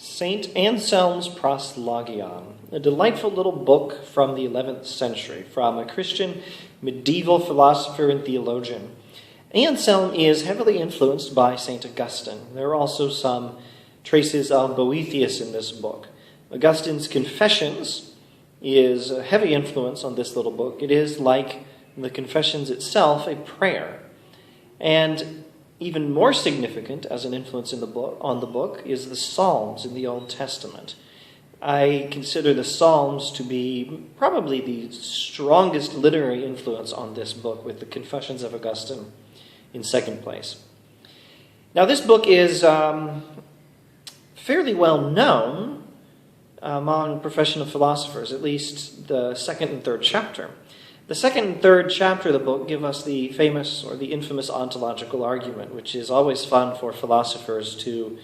Saint Anselm's Proslogion, a delightful little book from the 11th century from a Christian medieval philosopher and theologian. Anselm is heavily influenced by St. Augustine. There are also some traces of Boethius in this book. Augustine's Confessions is a heavy influence on this little book. It is, like the Confessions itself, a prayer. And even more significant as an influence on the book is the Psalms in the Old Testament. I consider the Psalms to be probably the strongest literary influence on this book, with the Confessions of Augustine in second place. Now, this book is fairly well known among professional philosophers, at least the second and third chapter. The second and third chapter of the book give us the famous or the infamous ontological argument, which is always fun for philosophers to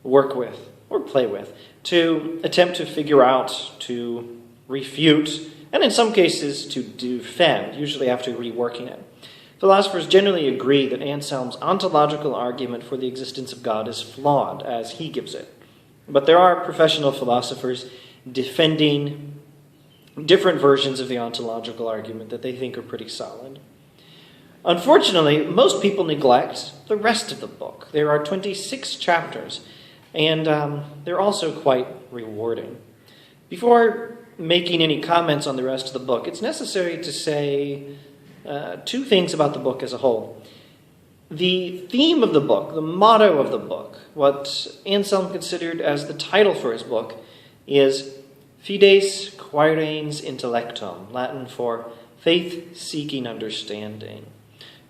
work with or play with, to attempt to figure out, to refute, and in some cases to defend, usually after reworking it. Philosophers generally agree that Anselm's ontological argument for the existence of God is flawed, as he gives it. But there are professional philosophers defending different versions of the ontological argument that they think are pretty solid. Unfortunately, most people neglect the rest of the book. There are 26 chapters, and they're also quite rewarding. Before making any comments on the rest of the book, it's necessary to say two things about the book as a whole. The theme of the book, the motto of the book, what Anselm considered as the title for his book, is Fides Quaerens Intellectum, Latin for faith-seeking understanding.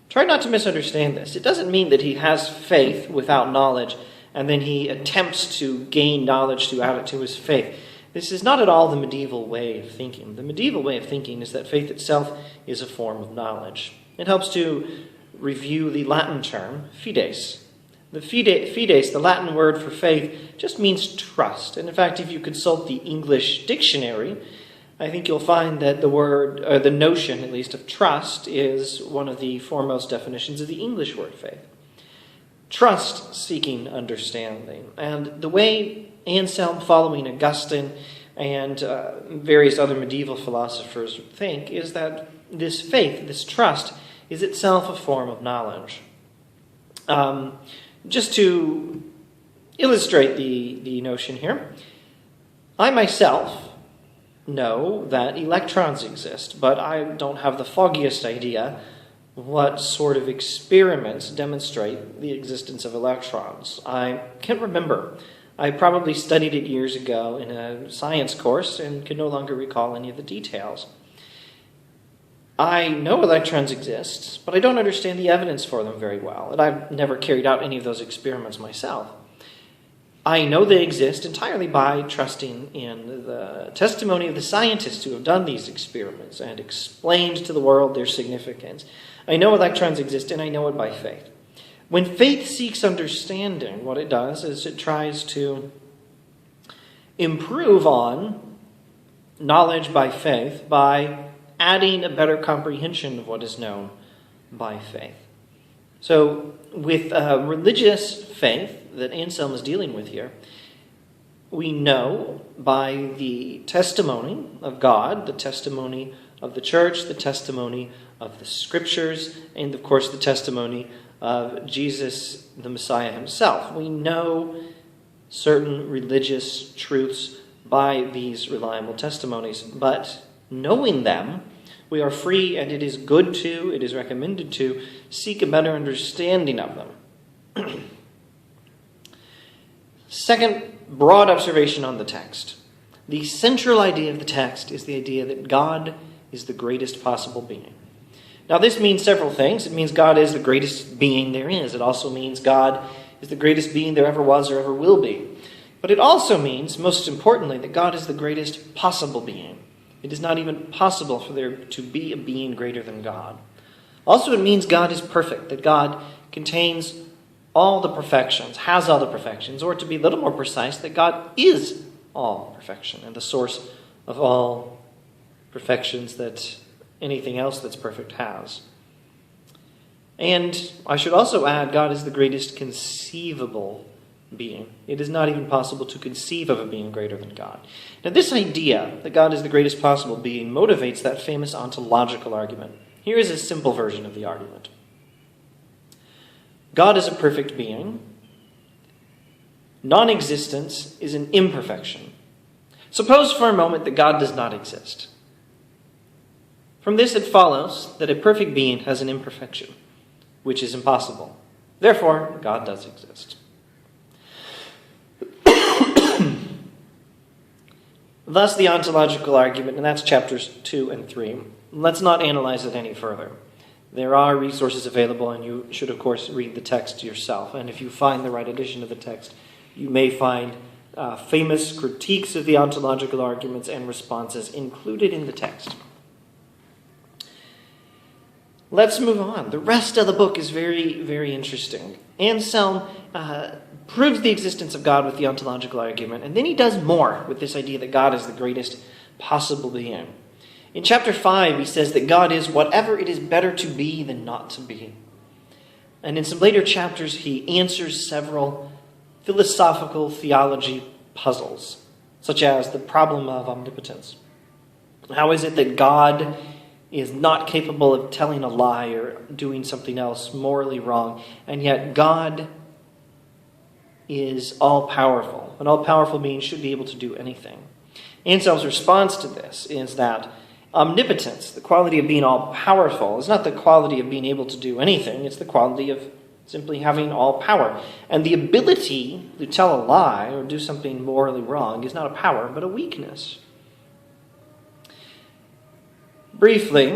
Try not to misunderstand this. It doesn't mean that he has faith without knowledge, and then he attempts to gain knowledge to add it to his faith. This is not at all the medieval way of thinking. The medieval way of thinking is that faith itself is a form of knowledge. It helps to review the Latin term fides. The fides, the Latin word for faith, just means trust. And in fact, if you consult the English dictionary, I think you'll find that the word, or the notion at least, of trust is one of the foremost definitions of the English word faith. Trust, seeking understanding. And the way Anselm, following Augustine and various other medieval philosophers think, is that this faith, this trust, is itself a form of knowledge. Just to illustrate the notion here, I myself know that electrons exist, but I don't have the foggiest idea what sort of experiments demonstrate the existence of electrons. I can't remember. I probably studied it years ago in a science course and can no longer recall any of the details. I know electrons exist, but I don't understand the evidence for them very well, and I've never carried out any of those experiments myself. I know they exist entirely by trusting in the testimony of the scientists who have done these experiments and explained to the world their significance. I know electrons exist, and I know it by faith. When faith seeks understanding, what it does is it tries to improve on knowledge by faith by adding a better comprehension of what is known by faith. So with religious faith that Anselm is dealing with here, we know by the testimony of God, the testimony of the church, the testimony of the scriptures, and of course the testimony of Jesus, the Messiah himself. We know certain religious truths by these reliable testimonies, but knowing them, we are free, and it is good to, it is recommended to, seek a better understanding of them. Second broad observation on the text. The central idea of the text is the idea that God is the greatest possible being. Now, this means several things. It means God is the greatest being there is. It also means God is the greatest being there ever was or ever will be. But it also means, most importantly, that God is the greatest possible being. It is not even possible for there to be a being greater than God. Also, it means God is perfect, that God contains all the perfections, has all the perfections, or to be a little more precise, that God is all perfection and the source of all perfections that anything else that's perfect has. And I should also add, God is the greatest conceivable being. It is not even possible to conceive of a being greater than God. Now, this idea that God is the greatest possible being motivates that famous ontological argument. Here is a simple version of the argument. God is a perfect being. Non-existence is an imperfection. Suppose for a moment that God does not exist. From this it follows that a perfect being has an imperfection, which is impossible. Therefore, God does exist. Thus the ontological argument, and that's chapters 2 and 3. Let's not analyze it any further. There are resources available, and you should, of course, read the text yourself. And if you find the right edition of the text, you may find famous critiques of the ontological arguments and responses included in the text. Let's move on. The rest of the book is very, very interesting. Anselm proves the existence of God with the ontological argument, and then he does more with this idea that God is the greatest possible being. In chapter 5, he says that God is whatever it is better to be than not to be. And in some later chapters, he answers several philosophical theology puzzles, such as the problem of omnipotence. How is it that God is not capable of telling a lie or doing something else morally wrong, and yet God is all-powerful? An all-powerful being should be able to do anything. Anselm's response to this is that omnipotence, the quality of being all-powerful, is not the quality of being able to do anything. It's the quality of simply having all power. And the ability to tell a lie or do something morally wrong is not a power, but a weakness. Briefly,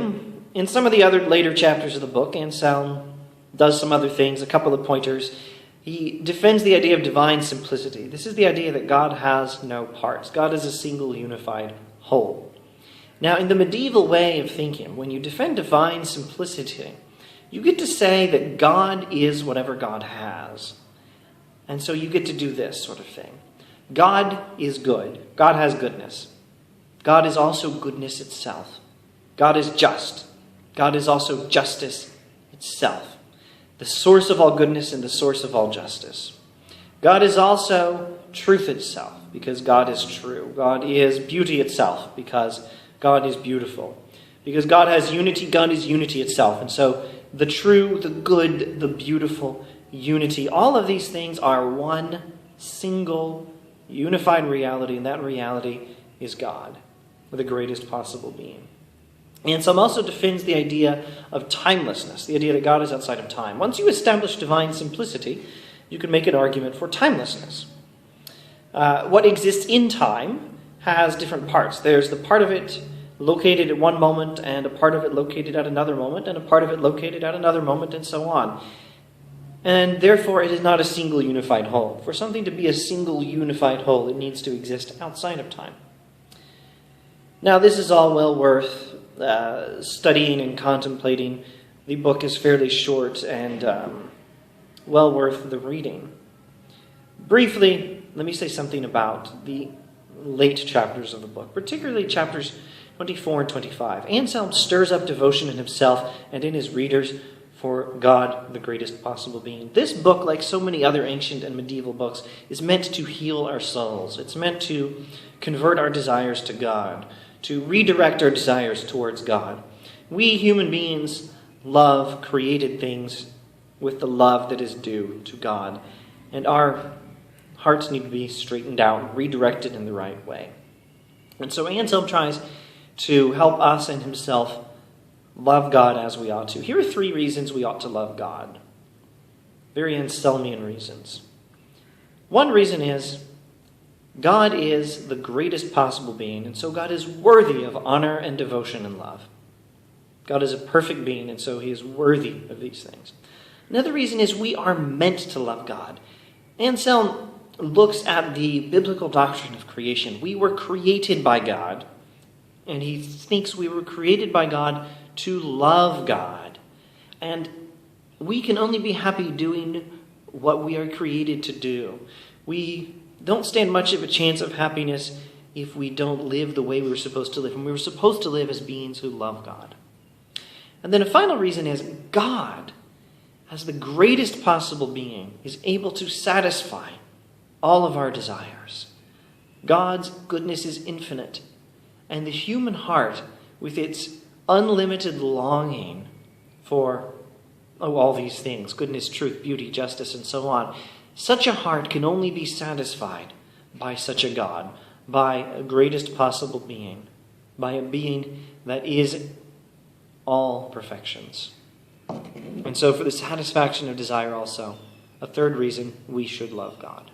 in some of the other later chapters of the book, Anselm does some other things, a couple of pointers. He defends the idea of divine simplicity. This is the idea that God has no parts. God is a single unified whole. Now, in the medieval way of thinking, when you defend divine simplicity, you get to say that God is whatever God has. And so you get to do this sort of thing. God is good. God has goodness. God is also goodness itself. God is just. God is also justice itself, the source of all goodness and the source of all justice. God is also truth itself, because God is true. God is beauty itself, because God is beautiful. Because God has unity, God is unity itself. And so the true, the good, the beautiful, unity, all of these things are one single unified reality, and that reality is God, the greatest possible being. Anselm also defends the idea of timelessness, the idea that God is outside of time. Once you establish divine simplicity, you can make an argument for timelessness. What exists in time has different parts. There's the part of it located at one moment, and a part of it located at another moment, and a part of it located at another moment, and so on. And therefore, it is not a single unified whole. For something to be a single unified whole, it needs to exist outside of time. Now, this is all well worth studying and contemplating. The book is fairly short and well worth the reading. Briefly, let me say something about the late chapters of the book, particularly chapters 24 and 25. Anselm stirs up devotion in himself and in his readers for God, the greatest possible being. This book, like so many other ancient and medieval books, is meant to heal our souls. It's meant to convert our desires to God, to redirect our desires towards God. We human beings love created things with the love that is due to God, and our hearts need to be straightened out, redirected in the right way. And so Anselm tries to help us and himself love God as we ought to. Here are 3 reasons we ought to love God. Very Anselmian reasons. One reason is God is the greatest possible being, and so God is worthy of honor and devotion and love. God is a perfect being, and so he is worthy of these things. Another reason is we are meant to love God. Anselm looks at the biblical doctrine of creation. We were created by God, and he thinks we were created by God to love God. And we can only be happy doing what we are created to do. We don't stand much of a chance of happiness if we don't live the way we were supposed to live. And we were supposed to live as beings who love God. And then a final reason is God, as the greatest possible being, is able to satisfy all of our desires. God's goodness is infinite, and the human heart, with its unlimited longing for all these things, goodness, truth, beauty, justice, and so on, such a heart can only be satisfied by such a God, by a greatest possible being, by a being that is all perfections. And so for the satisfaction of desire also, a third reason we should love God.